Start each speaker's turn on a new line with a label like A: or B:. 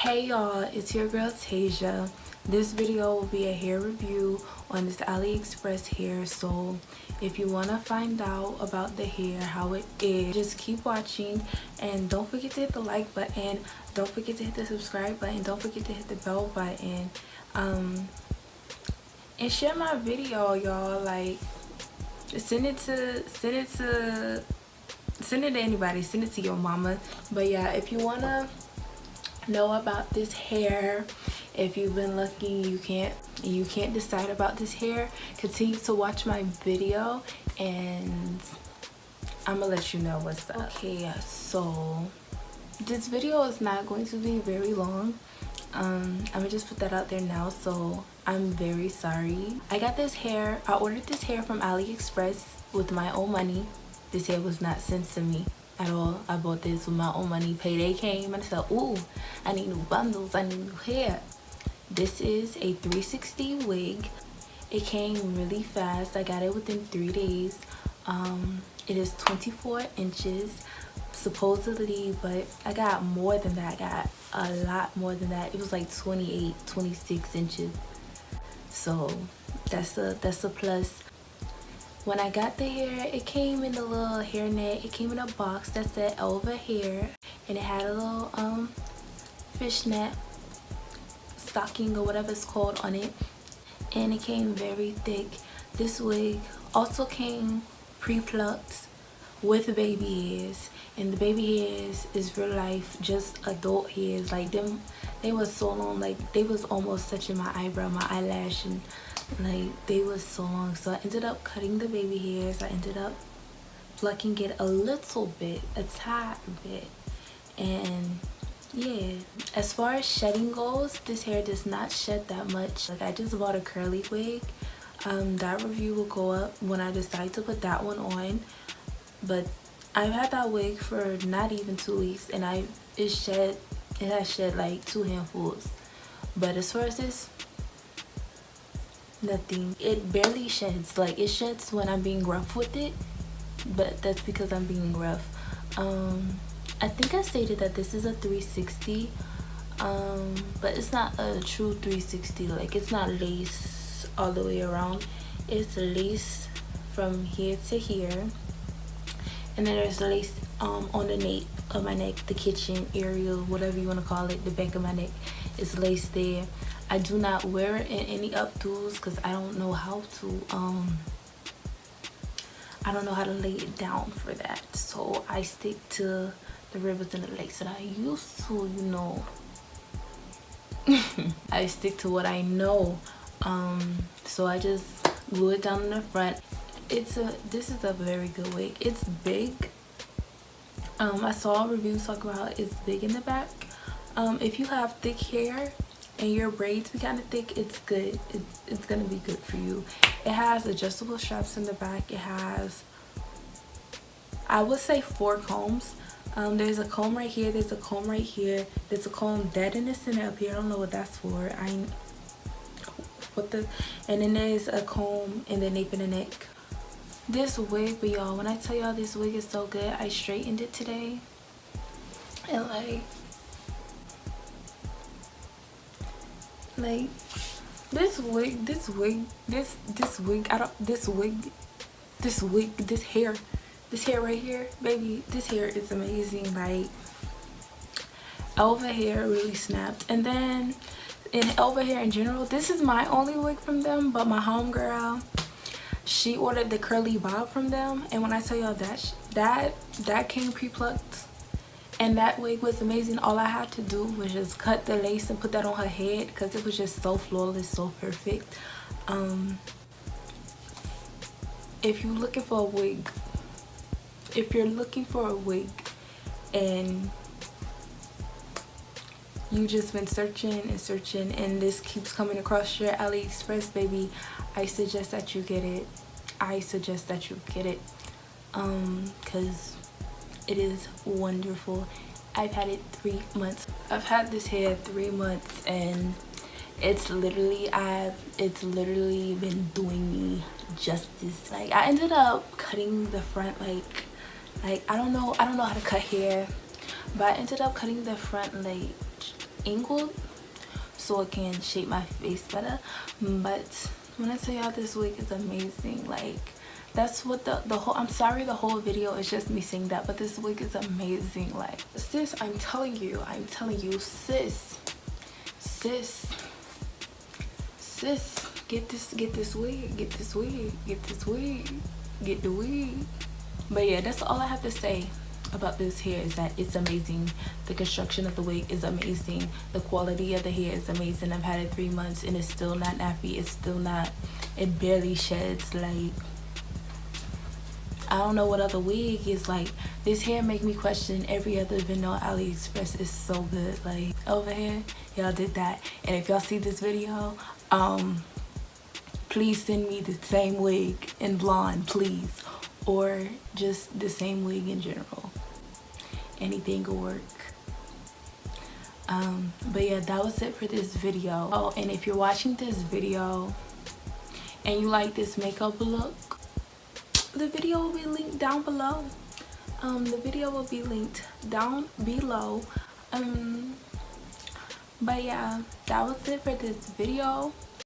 A: Hey y'all, it's your girl Tasia. This video will be a hair review on this AliExpress hair. So if you want to find out about the hair, how it is, just keep watching and don't forget to hit the like button, don't forget to hit the subscribe button, don't forget to hit the bell button, and share my video, y'all. Like send it to anybody, send it to your mama. But yeah, if you wanna know about this hair, if you've been looking, you can't decide about this hair, continue to watch my video and I'm gonna let you know what's up. Okay, so this video is not going to be very long. I'm gonna just put that out there now, so I'm very sorry. I ordered this hair from AliExpress with my own money. This hair was not sent to me at all. I bought this with my own money. Payday came and I said, ooh, I need new bundles, I need new hair. This is a 360 wig. It came really fast. I got it within 3 days. It is 24 inches supposedly, but I got more than that. I got a lot more than that. It was like 28, 26 inches. So that's a plus. When I got the hair, it came in a little hairnet. It came in a box that said Elva hair, and it had a little fishnet stocking or whatever it's called on it, and it came very thick. This wig also came pre-plucked with baby hairs, and the baby hairs is real life, just adult hairs. Like them, they was so long, like they was almost touching my eyebrow, my eyelash, and like they was so long. So I ended up cutting the baby hairs. I ended up plucking it a little bit, a tad bit, and yeah. As far as shedding goes, this hair does not shed that much. Like I just bought a curly wig. That review will go up when I decide to put that one on, but I've had that wig for not even 2 weeks, and it has shed like 2 handfuls. But as far as this, nothing. It barely sheds. Like it sheds when I'm being rough with it, but that's because I'm being rough. I think I stated that this is a 360, but it's not a true 360. Like it's not lace all the way around. It's lace from here to here, and then there's lace on the nape of my neck, the kitchen area, whatever you want to call it, the back of my neck is lace there. I do not wear it in any updos because I don't know how to lay it down for that. So I stick to the ribbons and the lace that I used to, you know. I stick to what I know. So I just glue it down in the front. This is a very good wig. It's big. I saw reviews talk about it's big in the back. If you have thick hair and your braids be kind of thick, it's good. It's gonna be good for you. It has adjustable straps in the back. It has, I would say, 4 combs. There's a comb right here, there's a comb right here, there's a comb dead in the center up here. I don't know what that's for. And then there's a comb in the nape of the neck. This wig, but y'all, when I tell y'all this wig is so good, I straightened it today, and like this hair right here, baby, this hair is amazing. Like Elva hair really snapped. And then in Elva hair in general, this is my only wig from them, but my homegirl, she ordered the curly bob from them, and when I tell y'all that came pre-plucked, and that wig was amazing. All I had to do was just cut the lace and put that on her head because it was just so flawless, so perfect. If you're looking for a wig and you just been searching and searching and this keeps coming across your AliExpress, baby, I suggest that you get it. Because it is wonderful. I've had it 3 months. I've had this hair 3 months, and it's literally been doing me justice. Like I ended up cutting the front, like I don't know how to cut hair, but I ended up cutting the front like angled so it can shape my face better. But when I tell y'all, this wig is amazing. Like, that's what the whole, I'm sorry the whole video is just me saying that, but this wig is amazing. Like, sis, I'm telling you, sis, get this wig, get the wig. But yeah, that's all I have to say about this hair, is that it's amazing. The construction of the wig is amazing. The quality of the hair is amazing. I've had it 3 months and it's still not nappy. It's still not, it barely sheds. Like, I don't know what other wig is like. This hair make me question every other video on AliExpress. Is so good. Like, over here, y'all did that. And if y'all see this video, please send me the same wig in blonde, please, or just the same wig in general. Anything will work. But yeah, that was it for this video. Oh, and if you're watching this video and you like this makeup look, the video will be linked down below. The video will be linked down below. But yeah, that was it for this video.